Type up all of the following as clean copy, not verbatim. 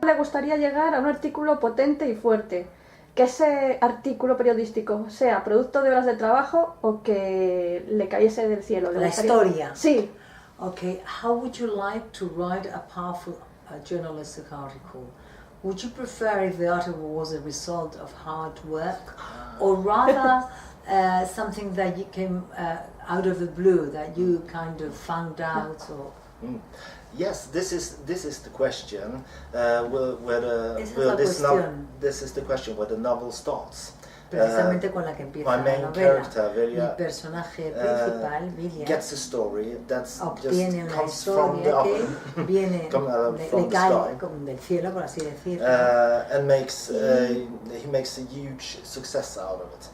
Le gustaría llegar a un artículo potente y fuerte, que ese artículo periodístico sea producto de horas de trabajo o que le cayese del cielo. La historia. Sí. Okay, how would you like to write a powerful journalistic article? Would you prefer if the article was a result of hard work, or rather something that you came out of the blue, that you kind of found out? Or Yes, this is the question. This is the question where the novel starts. Precisamente con la que empieza my la main novela. character, Vilja, Mi personaje principal, Vilja, gets a story that obtiene just una comes from the historia que viene, le cae sky, del cielo, por así decirlo. and he makes a huge success out of it.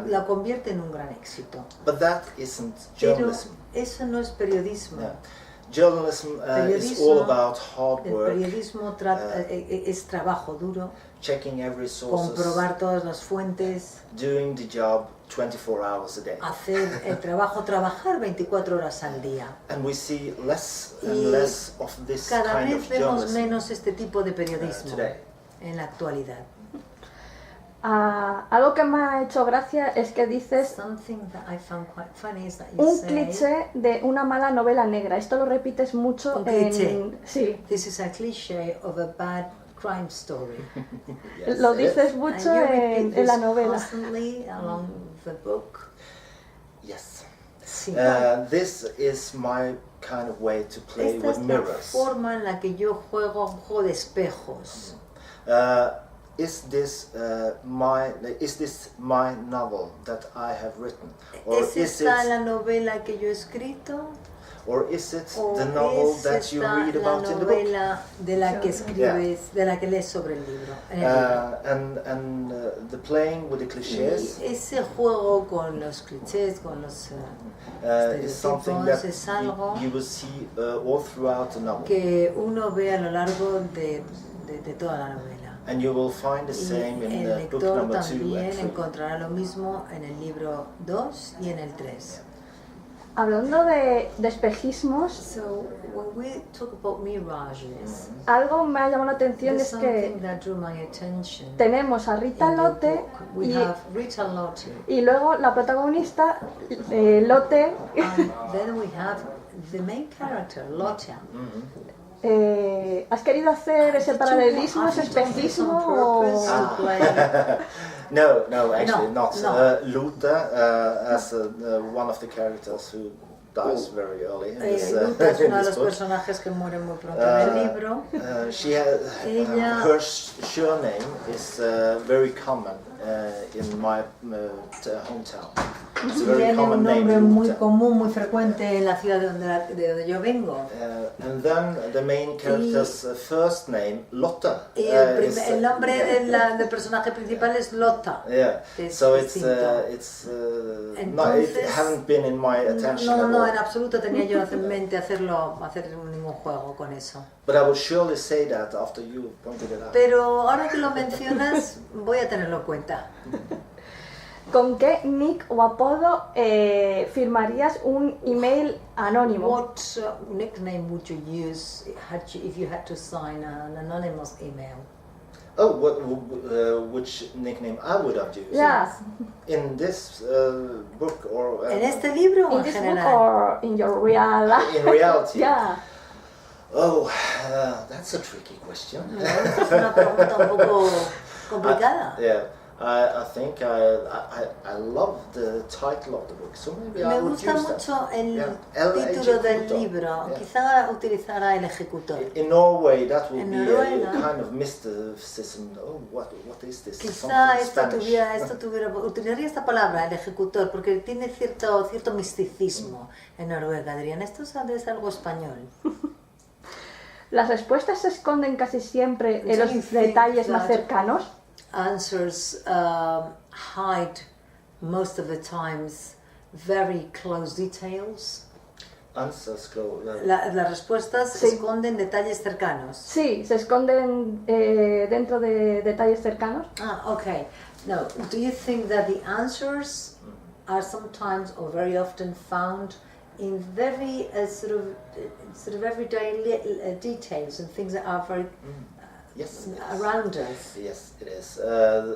La convierte en un gran éxito. But that isn't journalism. Pero eso no es periodismo. Yeah. Journalism is all about hard work. El periodismo es trabajo duro. Checking every source. Comprobar todas las fuentes. Doing the job 24 hours a day. Hacer el trabajo, trabajar 24 horas al día. And we see less and less of this kind of journalism. Cada vez vemos menos este tipo de periodismo today. En la actualidad. Algo que me ha hecho gracia es que dices un cliché de una mala novela negra. Esto lo repites mucho en... Sí. This is a cliché of a bad crime story. Yes, lo dices mucho en la novela. Constantly along the book. Yes. Sí. This is my kind of way to play Esta with es mirrors. La forma en la que yo juego un juego de espejos. Is this my novel that I have written, or ¿Es esta la novela que yo he escrito? Or is it the novel that you read about in the book? La novela de la que escribes, de la que lees sobre el libro. En el libro. And the playing with the clichés. Y ese juego con los clichés, con los is something that es algo you will see all throughout the novel. Que uno ve a lo largo de toda la novela. And you will find the same in the book number 2 and 3. El lector también encontrará lo mismo en el libro 2 y en el 3. Hablando de espejismos, so, when we talk about mirages, algo me ha llamado la atención es que tenemos a Rita Lotte y luego la protagonista Lotte. And then we have the main character, Lotte. ¿Has querido hacer ese paralelismo, ese espejismo? No, actually not. Lotte, as one of the characters who dies very early. Lotte es uno de los personajes que muere muy pronto en el libro. Her surname is very common in my hometown. Tiene un nombre muy común, muy frecuente en la ciudad de donde yo vengo. And then the main character's first name, Lotte. Y el nombre del personaje principal es Lotte. Yeah. So it hasn't been in my attention. No, en absoluto tenía yo en mente hacer ningún juego con eso. But I will surely say that after you pointed it out. Pero ahora que lo mencionas, voy a tenerlo en cuenta. ¿Con qué nick o apodo firmarías un email anónimo? What nickname would you use if you had to sign an anonymous email? Oh, which nickname I would have used? Yes. In this book or? ¿En este libro o in en this general? Book or in your real life? In reality. Yeah. Oh, that's a tricky question. Es una pregunta un poco complicada. Yeah. I think I love the title of the book, so maybe I would use that. Me gusta mucho el El título del ejecutor. libro. Yeah. Quizá utilizará el ejecutor. In Norway, that would En be Noruega, a kind of mysticism. Oh, what is this? Quizá Something utilizaría esta palabra, el ejecutor, porque tiene cierto misticismo en Noruega. Dirían, esto es algo español. ¿Las respuestas se esconden casi siempre en los detalles más cercanos? Answers hide most of the times very close details. Answers close. Las respuestas Sí. esconden detalles cercanos. Sí, se esconden dentro de detalles cercanos. Okay. Now, do you think that the answers are sometimes or very often found in very sort of everyday details and things that are very Yes, around us. Yes, it is.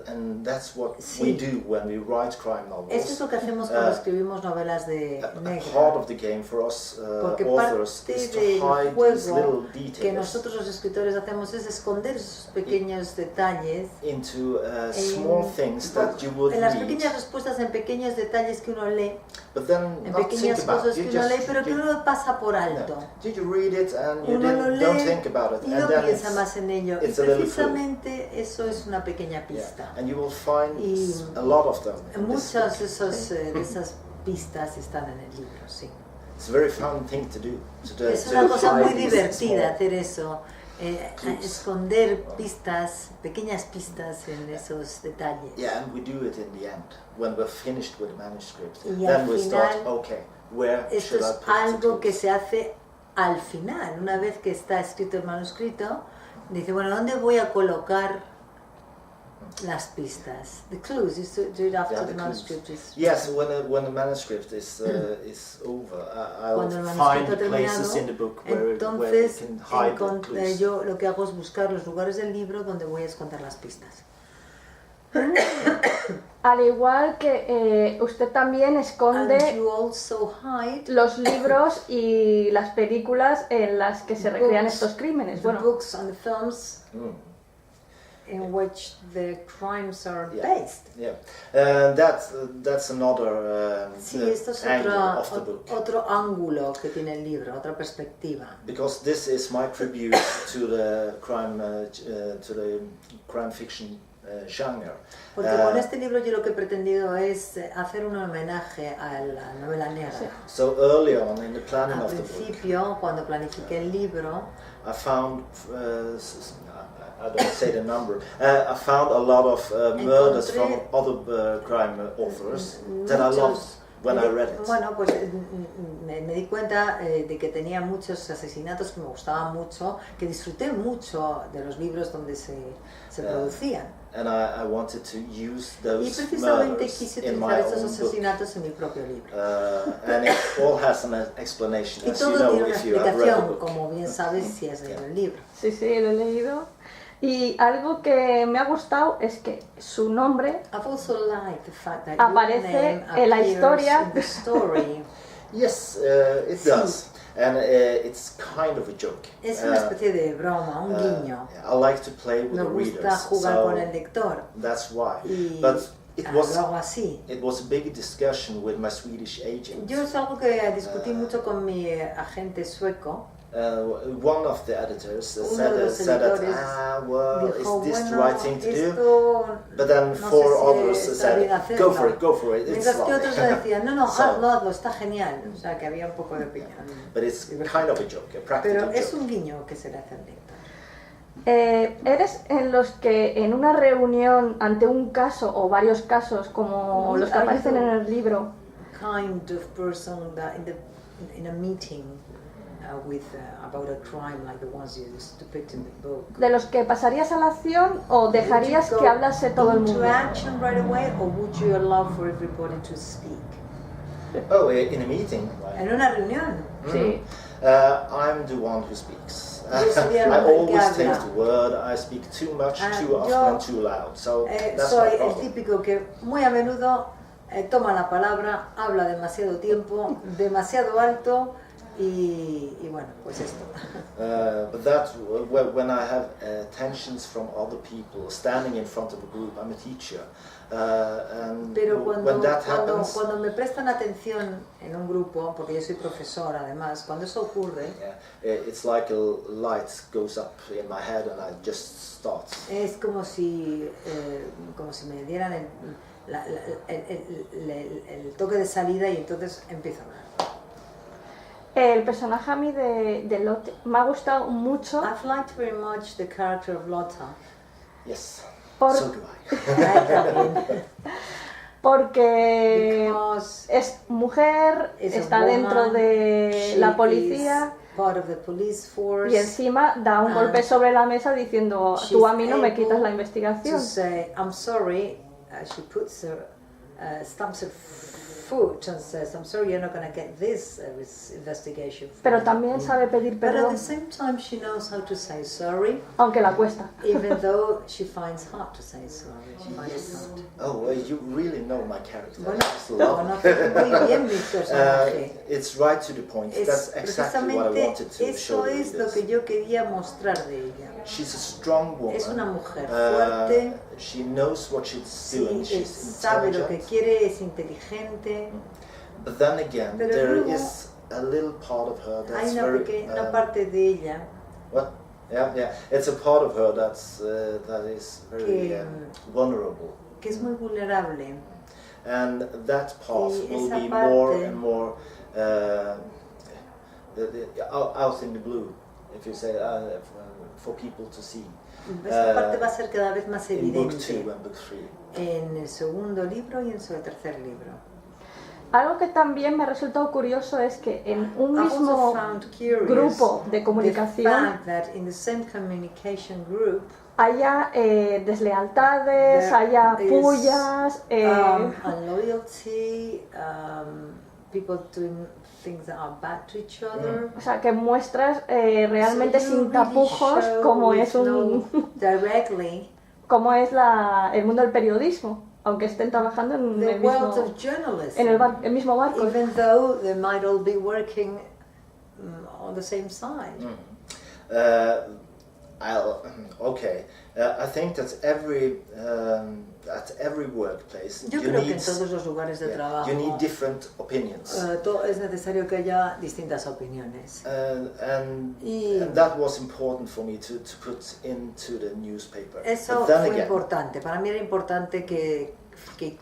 And that's what we do when we write crime novels. Eso es lo que hacemos cuando escribimos novelas de negra. Part of the game for us Porque authors is to hide these little details. Que nosotros los escritores hacemos es esconder esos pequeños detalles into small things that you would en las read. pequeñas respuestas, en pequeños detalles que uno lee. But then En pequeñas cosas que uno lee, pero que uno pasa por alto. Did you read it and you Uno lo lee don't think about it, y and no then piensa más en ello. Y precisamente eso es una pequeña pista. And you will find a lot of them. Muchas de esas pistas están en el libro, sí. It's a very fun thing to do. Es una cosa muy divertida hacer eso. Esconder pistas, pequeñas pistas en esos detalles. Yeah, and we do it in the end when we're finished with the manuscript. Y Then we start. Okay, where esto should I es put algo it? que se hace al final, una vez que está escrito el manuscrito. Dice, bueno, ¿dónde voy a colocar las pistas? The clues is to do it after the manuscript is. Yes, when the manuscript is over, I'll find the places in the book where you can hide the clues. Yo lo que hago es buscar los lugares del libro donde voy a esconder las pistas. Al igual que usted también esconde los libros y las películas en las que se recrean estos crímenes. Bueno, books and the films in which the crimes are based. Yeah, that's another esto es angle of the book. Otro ángulo que tiene el libro, otra perspectiva. Because this is my tribute to the crime fiction genre. Porque con este libro yo lo que he pretendido es hacer un homenaje a la novela negra. So early on in the planning of the book, al principio, cuando planifiqué el libro, I found, I don't say the number, I found a lot of murders from other crime authors that I loved when I read it. Bueno, pues me di cuenta de que tenía muchos asesinatos que me gustaban mucho, que disfruté mucho de los libros donde se producían. And I wanted to use those y precisamente murders quise in my utilizar estos own asesinatos book. en mi propio libro. And it all has an explanation, Y as you todo know, tiene una if you have read the explicación, book. como bien sabes si has leído el libro. Sí, sí, lo he leído. Y algo que me ha gustado es que su nombre aparece en la historia. Yes, it does. And it's kind of a joke. Es una especie de broma, un guiño. I like to play with the readers. Me gusta jugar con el lector. That's why. Y But it was a big discussion with my Swedish agent. Yo es algo que discutí mucho con mi agente sueco. One of the editors said that, well, is this the right thing to do? But then four others said, go for it, it's Mientras que lovely. otros decían, no, hazlo, está genial. O sea, que había un poco de opinión. But it's kind of a joke, a practical Pero es joke. un guiño que se le hace al lector. ¿Eres en los que en una reunión ante un caso o varios casos como los que aparecen en el libro, kind of person that in a meeting about a crime like the ones you depict in the book, de los que pasarías a la acción o dejarías que hablase todo el mundo? Into action right away, or would you allow for everybody to speak? Oh, in a meeting? Right? En una reunión. Sí. I'm the one who speaks. I always take the word. I speak too much, too often, and too loud. So that's soy my el problem. típico que muy a menudo toma la palabra, habla demasiado tiempo, demasiado alto. Y bueno, pues esto. But that's when I have tensions from other people standing in front of a group. I'm a teacher, and Pero when that happens, cuando me prestan atención en un grupo, porque yo soy profesor además, cuando eso ocurre, it's like a light goes up in my head and I just start. Es como si me dieran el toque de salida y entonces empiezo a hablar. El personaje a mí de Lotte me ha gustado mucho. I've liked very much the character of Lotte. Yes, so do I. Porque es mujer, está dentro de la policía part of the police force, y encima da un golpe sobre la mesa diciendo tú a mí no me quitas la investigación. To say, I'm sorry, she puts stamps her foot and says, I'm sorry, you're not going to get this investigation. Pero también sabe pedir But at perdón, the same time, she knows how to say sorry, aunque la cuesta. even though she finds hard to say sorry. She finds it hard. Oh, you really know my character. Bueno, I just love conoces muy bien mi personaje. It's right to the point. That's exactly what I wanted to show eso you. es lo que yo quería mostrar de ella. She's a strong woman. Es una mujer fuerte. She knows what she's doing. Sí, She's sabe lo que intelligent. quiere, es inteligente. But then again, Pero there luego is a little part of her that's hay very. una parte de ella What? Yeah. It's a part of her that is very vulnerable. que es muy vulnerable. And that part Y will esa be parte- more and more out in the blue, if you say, for people to see. Esa parte va a ser cada vez más In book 2 evidente and book 3. en el segundo libro y en su tercer libro. Algo que también me ha resultado curioso es que en un I also mismo found curious grupo de the comunicación fact that in the same communication group haya deslealtades, There haya is, pullas, unloyalty, people doing things that are bad to each other. o sea, que muestras realmente So you sin really tapujos show cómo with es un no directly cómo es el mundo del periodismo, aunque estén trabajando en the el world mismo of journalism, en el mismo barco. even though they might all be working on the same side. I think that at every workplace Yo you creo que need, en todos los lugares de trabajo you need different opinions. Es necesario que haya distintas opiniones. And Y that was important for me to put into the newspaper. eso But then fue again, importante. Para mí era importante que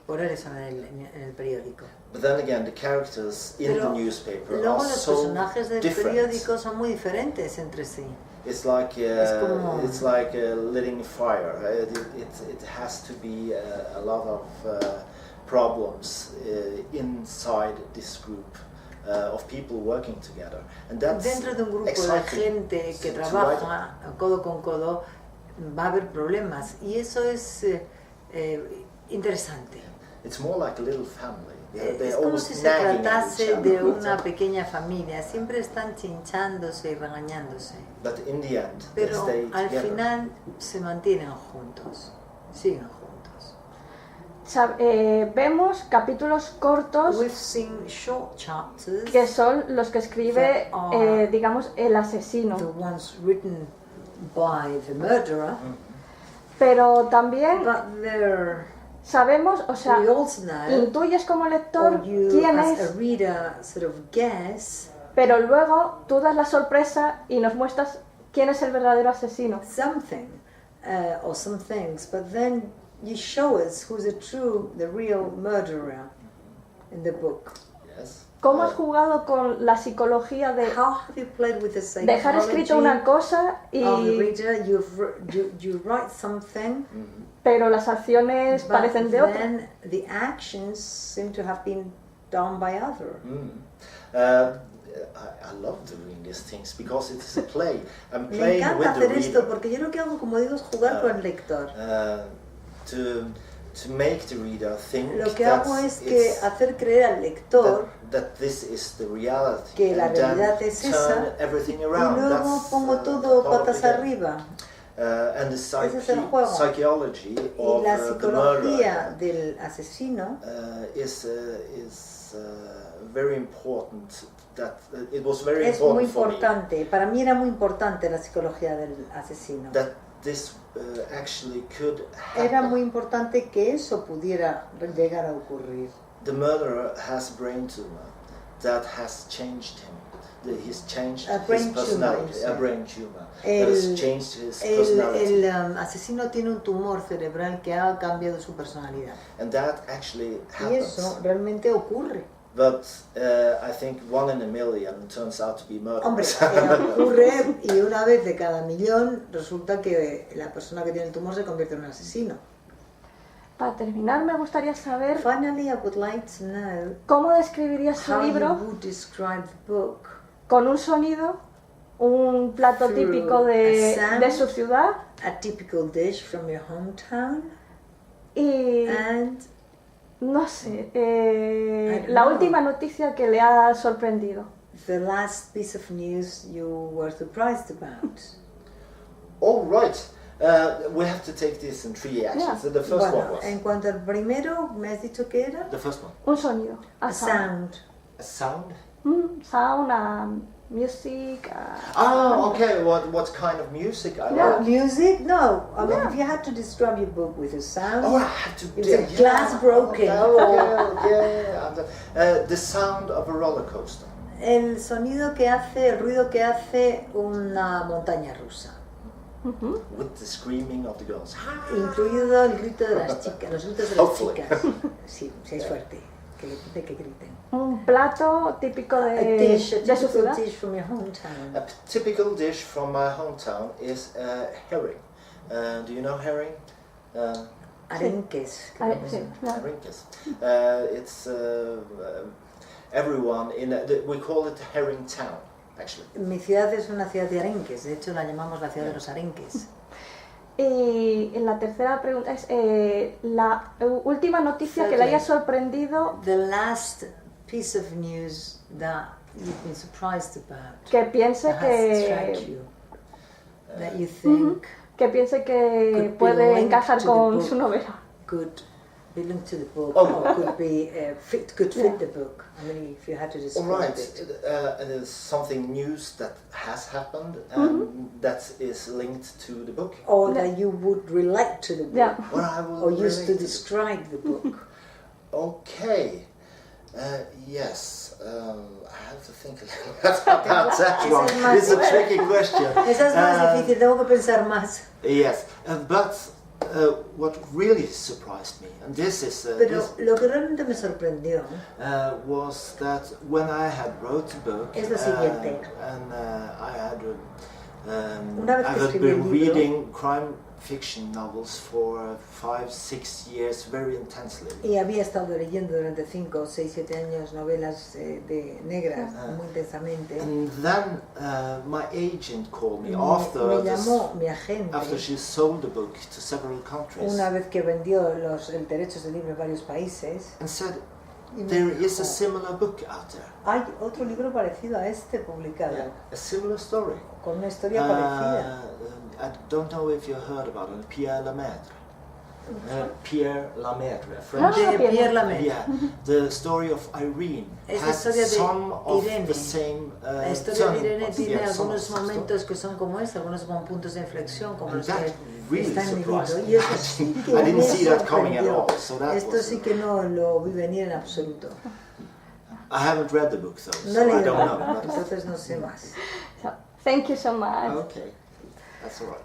poner eso en el periódico. But then again, the characters in Pero the newspaper luego are los so personajes del different. periódico son muy diferentes entre sí. It's like como- it's like lighting a fire. It has to be a lot of problems inside this group of people working together, and that's Dentro de un grupo de exciting gente que to trabaja codo con codo va a haber problemas y eso es interesante. It's more like a little family. They're Es como always si se nagging at tratase each de other. una pequeña familia, siempre están chinchándose y regañándose, But in the end, they pero stay al together. final se mantienen juntos, siguen juntos. Vemos capítulos cortos We've seen short chapters, que son los que escribe, that are digamos, el asesino. the ones written by the murderer, Pero también but they're, sabemos, o sea, we also know, intuyes como lector or you quién as es, a reader sort of guess pero luego tú das la sorpresa y nos muestras quién es el verdadero asesino. something or some things, but then you show us who's the real murderer in the book. Yes. ¿Cómo has jugado con la psicología de How have you played with the dejar escrito una psychology cosa of the y reader? You write something, pero las acciones but parecen de otra? then the actions seem to have been done by other. I love doing these things because it's a play. I'm Me playing encanta with the hacer esto reader porque yo lo que hago, como digo, es jugar con el lector. to make the reader think Lo que that hago es que hacer creer al lector that this is the reality, que la and then realidad es turn esa, everything y around. luego That's pongo todo part of patas the game. arriba. And the Ese es el juego. psychology Y of la the psicología murderer del asesino is very important. That it was very es muy important for me importante. Para mí era muy importante la psicología del asesino. that this actually could happen. Era muy importante que eso pudiera llegar a ocurrir. The murderer has a brain tumor that has changed him. He's changed A brain his personality. tumor, A brain tumor El- that has changed his personality. El asesino tiene un tumor cerebral que ha cambiado su personalidad. And that actually Y happens. eso realmente ocurre. But I think 1 in a million turns out to be Hombre, murderers. ocurre y una vez de cada millón resulta que la persona que tiene el tumor se convierte en un asesino. Para terminar, me gustaría saber Finally, I would like to know cómo describirías su how you libro would describe the book con un sonido, un plato Through típico a de sound. su ciudad a typical dish from your hometown y and No sé, la última noticia que le ha sorprendido. The last piece of news you were surprised about. Oh, right. We have to take this in three actions. Yeah. So the first one was... En cuanto al primero, ¿me has dicho qué era? The first one. Un sonido. A sound. A sound? Sound, music. Okay. What kind of music? Music? No. I mean, if you had to describe your book with a sound, I had to. It's a glass broken. The sound of a roller coaster. El sonido que hace, el ruido que hace una montaña rusa. With the screaming of the girls. Incluido el grito de las chicas, los gritos de las chicas. Sí, si es fuerte, que griten. Un plato típico de su ciudad. Dish from your hometown. A typical dish from my hometown is herring. Do you know herring? Arenques. Arenques. It's everyone in. We call it herring town, actually. Mi ciudad es una ciudad de arenques. De hecho, la llamamos la ciudad de los arenques. Y la tercera pregunta es la última noticia que le haya sorprendido. The last piece of news that you've been surprised about. Que piense that que. You, that you think. Que piense que puede encajar con su novela. Could belong to the book, or could be could fit the book. I mean, if you had to describe it. Something news that has happened that is linked to the book. Or that you would relate to the book. Or use to the describe the book. Okay. Yes. I have to think a little bit about that one. It's a tricky question. Esa es más difícil, tengo que pensar más. Yes, but what really surprised me, and this is Pero lo que realmente me sorprendió was that when I had wrote the book, es lo siguiente. and I had I've been reading crime fiction novels for 5-6 years very intensely. Y había estado leyendo durante 5, 6, 7 años novelas de negras muy intensamente. And then my agent called me Me after llamó mi agente after she sold the book to several countries. Una vez que vendió los derechos de libro en varios países. And said, there is a similar book out there. Hay otro libro parecido a este publicado. Yeah, a similar story. Con una historia parecida. I don't know if you heard about it, Pierre Lemaitre. Pierre Lemaitre, French. Pierre Lemaitre. Yeah, the story of Irene has some of the same La historia de Irene tiene algunos momentos que son como algunos con puntos de inflexión como los que están en el libro. Y eso sí que me sorprendió. Esto sí que no lo vi venir en absoluto. I haven't read the book though, so I don't know. Entonces no sé más. Thank you so much. Okay, that's all right.